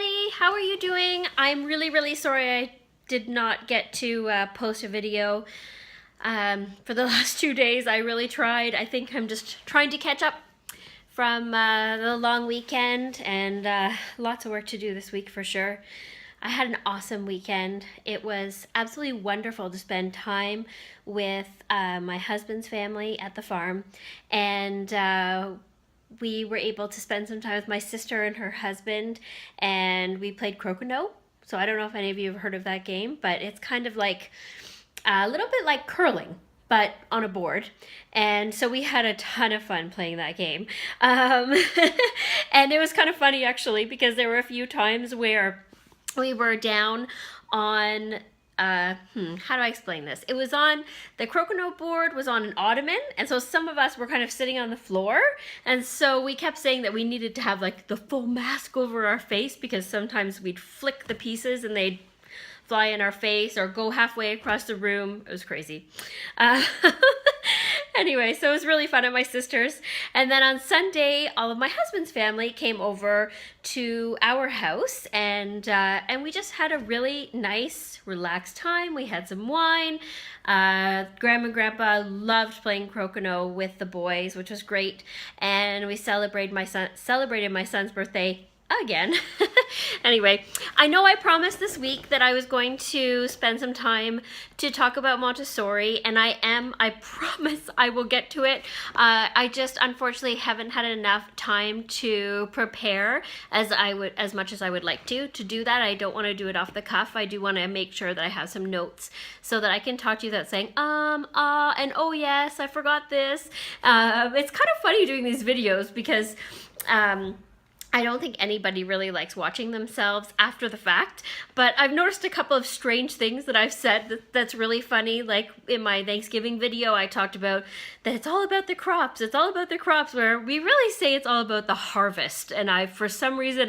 everybody, how are you doing? I'm really sorry I did not get to post a video for the last 2 days. I really tried. I think I'm just trying to catch up from the long weekend and lots of work to do this week for sure. I had an awesome weekend. It was absolutely wonderful to spend time with my husband's family at the farm, and we were able to spend some time with my sister and her husband, and we played crokinole. So I don't know if any of you have heard of that game, but it's kind of like a little bit like curling, but on a board. And so we had a ton of fun playing that game. And it was kind of funny actually, because there were a few times where we were down on how do I explain this? It was on, the crokinole board was on an ottoman, and so some of us were kind of sitting on the floor, and so we kept saying that we needed to have like the full mask over our face, because sometimes we'd flick the pieces and they'd fly in our face or go halfway across the room. It was crazy. Anyway, so it was really fun at my sister's. And then on Sunday, all of my husband's family came over to our house, and we just had a really nice, relaxed time. We had some wine. Grandma and Grandpa loved playing crokinole with the boys, which was great. And we celebrated my son's birthday again. Anyway, I know I promised this week that I was going to spend some time to talk about Montessori, and I promise I will get to it. I just unfortunately haven't had enough time to prepare as much as I would like to do that. I don't want to do it off the cuff. I do want to make sure that I have some notes so that I can talk to you without saying and oh yes, I forgot this. It's kind of funny doing these videos because I don't think anybody really likes watching themselves after the fact, but I've noticed a couple of strange things that I've said that's really funny. Like in my Thanksgiving video, I talked about that it's all about the crops. It's all about the crops, where we really say it's all about the harvest. And for some reason,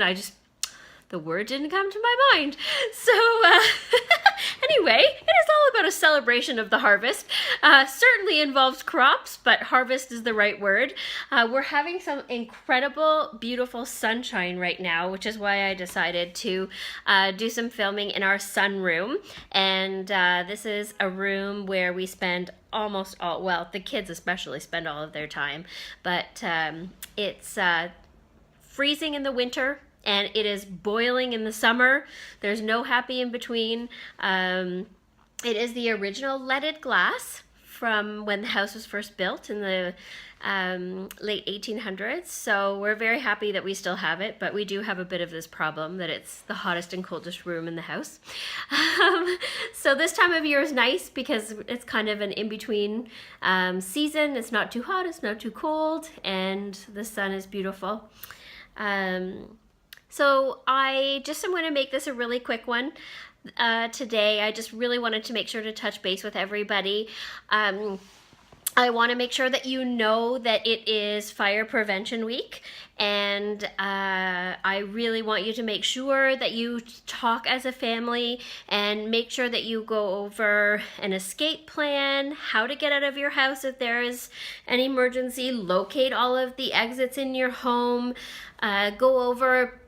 the word didn't come to my mind. So anyway, it is all about a celebration of the harvest. Certainly involves crops, but harvest is the right word. We're having some incredible, beautiful sunshine right now, which is why I decided to do some filming in our sunroom. And this is a room where we spend almost all, well, the kids especially spend all of their time, but it's freezing in the winter, and it is boiling in the summer. There's no happy in between. It is the original leaded glass from when the house was first built in the late 1800s. So we're very happy that we still have it, but we do have a bit of this problem that it's the hottest and coldest room in the house. So this time of year is nice because it's kind of an in-between season. It's not too hot, it's not too cold, and the sun is beautiful. So I just am going to make this a really quick one today. I just really wanted to make sure to touch base with everybody. I want to make sure that you know that it is Fire Prevention Week, and I really want you to make sure that you talk as a family and make sure that you go over an escape plan, how to get out of your house if there is an emergency, locate all of the exits in your home, go over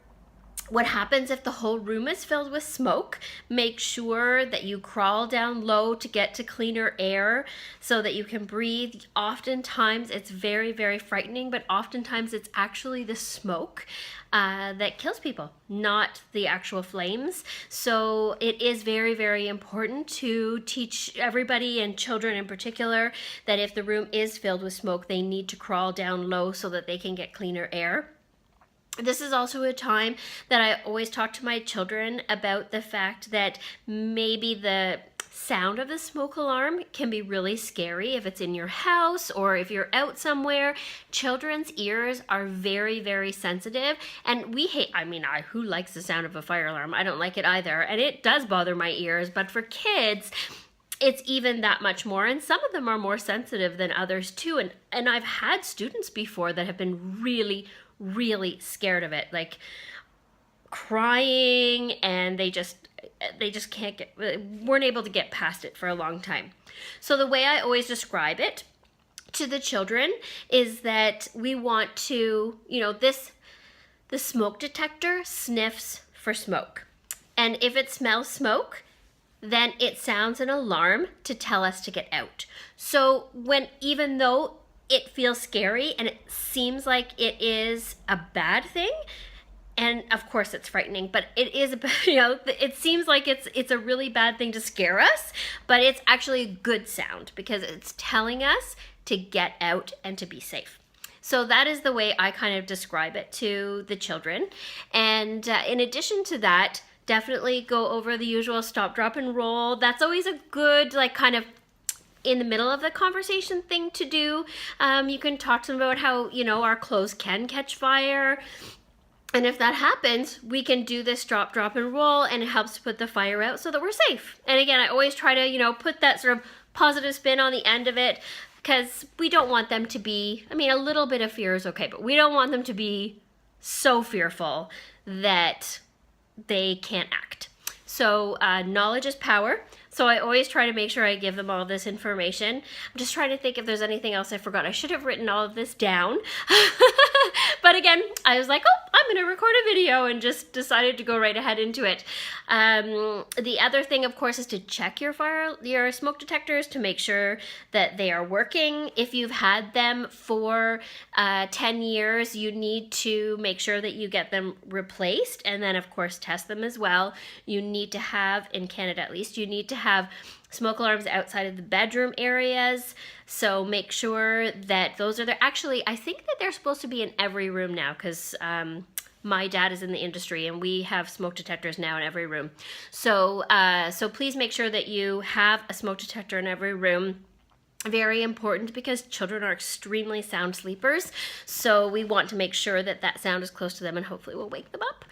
what happens if the whole room is filled with smoke. Make sure that you crawl down low to get to cleaner air so that you can breathe. Oftentimes it's very frightening, but oftentimes it's actually the smoke that kills people, not the actual flames. So it is very important to teach everybody, and children in particular, that if the room is filled with smoke, they need to crawl down low so that they can get cleaner air. This is also a time that I always talk to my children about the fact that maybe the sound of the smoke alarm can be really scary if it's in your house or if you're out somewhere. Children's ears are very sensitive, and who likes the sound of a fire alarm? I don't like it either, and it does bother my ears, but for kids, it's even that much more, and some of them are more sensitive than others too. And I've had students before that have been really scared of it, like crying, and they just weren't able to get past it for a long time. So the way I always describe it to the children is that we want to, the smoke detector sniffs for smoke. And if it smells smoke, then it sounds an alarm to tell us to get out. So even though it feels scary and it seems like it is a bad thing, and of course it's frightening, but it is, it seems like it's a really bad thing to scare us, but it's actually a good sound because it's telling us to get out and to be safe. So that is the way I kind of describe it to the children. And in addition to that, definitely go over the usual stop, drop, and roll. That's always a good, kind of in the middle of the conversation thing to do. You can talk to them about how, our clothes can catch fire. And if that happens, we can do this stop, drop, and roll, and it helps to put the fire out so that we're safe. And again, I always try to, put that sort of positive spin on the end of it, because we don't want them to be, a little bit of fear is okay, but we don't want them to be so fearful that they can't act. So knowledge is power. So I always try to make sure I give them all this information. I'm just trying to think if there's anything else I forgot. I should have written all of this down. But again, I was like, I'm going to record a video, and just decided to go right ahead into it. The other thing, of course, is to check your smoke detectors to make sure that they are working. If you've had them for 10 years, you need to make sure that you get them replaced, and then, of course, test them as well. You need to have, in Canada at least, you need to have smoke alarms outside of the bedroom areas. So make sure that those are there. Actually, I think that they're supposed to be in every room now, because my dad is in the industry and we have smoke detectors now in every room. So please make sure that you have a smoke detector in every room. Very important, because children are extremely sound sleepers, so we want to make sure that that sound is close to them, and hopefully will wake them up.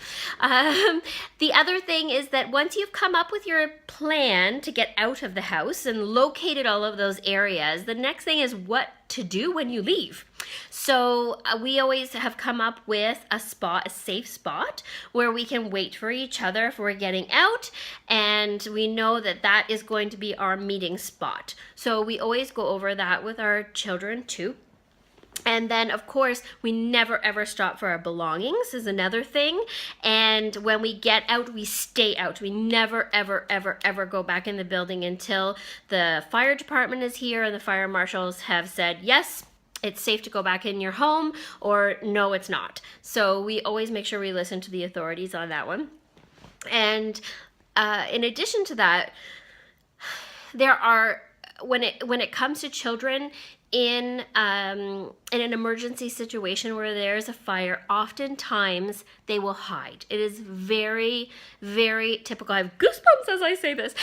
The other thing is that once you've come up with your plan to get out of the house and located all of those areas, the next thing is what to do when you leave. So we always have come up with a safe spot where we can wait for each other if we're getting out, and we know that that is going to be our meeting spot. So we always go over that with our children too. And then, of course, we never ever stop for our belongings is another thing. And when we get out, we stay out. We never ever ever ever go back in the building until the fire department is here and the fire marshals have said, yes, it's safe to go back in your home, or no, it's not. So we always make sure we listen to the authorities on that one. And in addition to that, there are, when it comes to children in an emergency situation where there's a fire, oftentimes they will hide. It is very, very typical. I have goosebumps as I say this.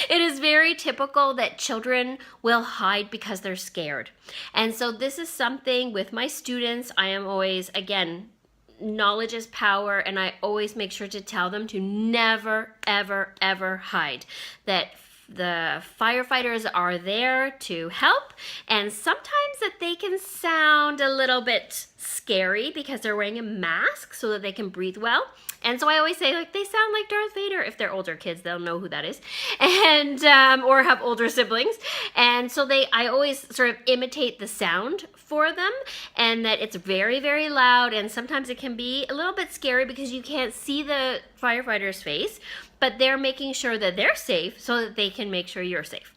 It is very typical that children will hide because they're scared. And so this is something with my students, I am always, again, knowledge is power, and I always make sure to tell them to never, ever, ever hide. That the firefighters are there to help, and sometimes that they can sound a little bit scary because they're wearing a mask so that they can breathe well. And so I always say, they sound like Darth Vader. If they're older kids, they'll know who that is, and or have older siblings. And so I always sort of imitate the sound for them, and that it's very, very loud, and sometimes it can be a little bit scary because you can't see the firefighter's face, but they're making sure that they're safe so that they can make sure you're safe.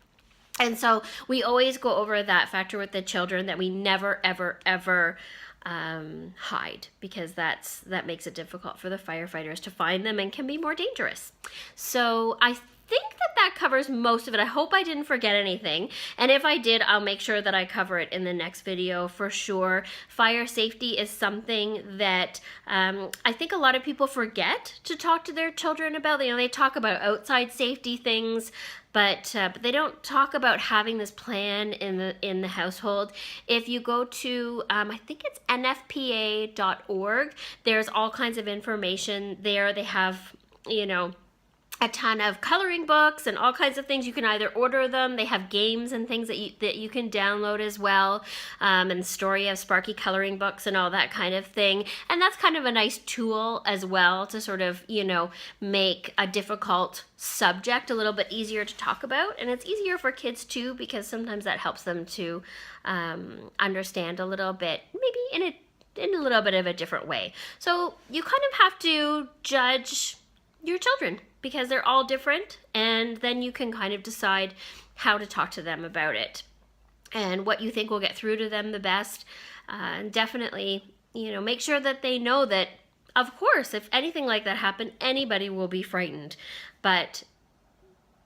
And so we always go over that factor with the children, that we never, ever, ever hide, because that makes it difficult for the firefighters to find them and can be more dangerous. So I think that covers most of it. I hope I didn't forget anything, and if I did, I'll make sure that I cover it in the next video for sure. Fire safety is something that I think a lot of people forget to talk to their children about. They talk about outside safety things, but they don't talk about having this plan in the household. If you go to, I think it's nfpa.org, there's all kinds of information there. They have, a ton of coloring books and all kinds of things. You can either order them. They have games and things that you can download as well, and the story of Sparky coloring books and all that kind of thing. And that's kind of a nice tool as well to sort of, make a difficult subject a little bit easier to talk about. And it's easier for kids too, because sometimes that helps them to understand a little bit, maybe in a in a little bit of a different way. So you kind of have to judge your children because they're all different, and then you can kind of decide how to talk to them about it and what you think will get through to them the best. Definitely, make sure that they know that, of course, if anything like that happened, anybody will be frightened. But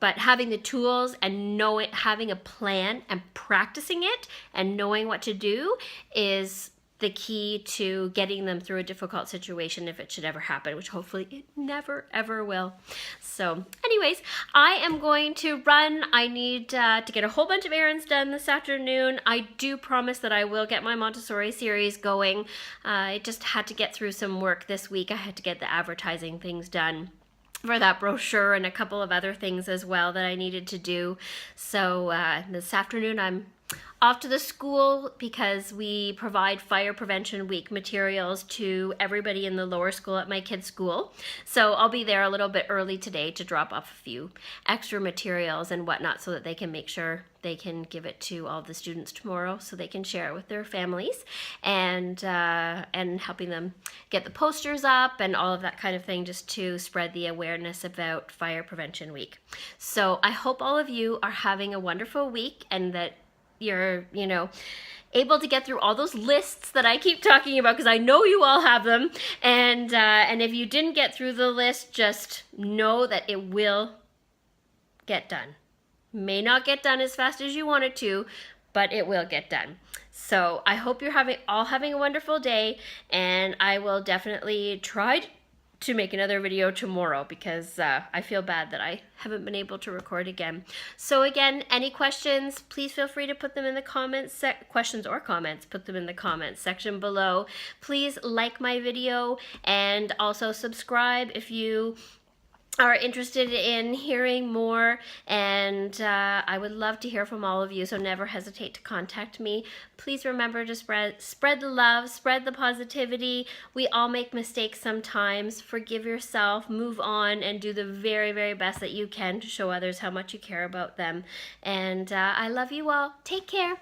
having the tools and having a plan and practicing it and knowing what to do is the key to getting them through a difficult situation if it should ever happen, which hopefully it never, ever will. So anyways, I am going to run. I need to get a whole bunch of errands done this afternoon. I do promise that I will get my Montessori series going. I just had to get through some work this week. I had to get the advertising things done for that brochure and a couple of other things as well that I needed to do. So this afternoon I'm off to the school because we provide Fire Prevention Week materials to everybody in the lower school at my kids' school. So I'll be there a little bit early today to drop off a few extra materials and whatnot so that they can make sure they can give it to all the students tomorrow so they can share it with their families, and helping them get the posters up and all of that kind of thing just to spread the awareness about Fire Prevention Week. So I hope all of you are having a wonderful week and that you're, able to get through all those lists that I keep talking about, because I know you all have them. And if you didn't get through the list, just know that it will get done. May not get done as fast as you want it to, but it will get done. So I hope you're all having a wonderful day, and I will definitely try to make another video tomorrow because I feel bad that I haven't been able to record again. So again, any questions, please feel free to put them in the comments, questions or comments, put them in the comments section below. Please like my video and also subscribe if you are interested in hearing more, and I would love to hear from all of you, so never hesitate to contact me. Please remember to spread the love, spread the positivity. We all make mistakes sometimes. Forgive yourself, move on, and do the very, very best that you can to show others how much you care about them. And I love you all. Take care.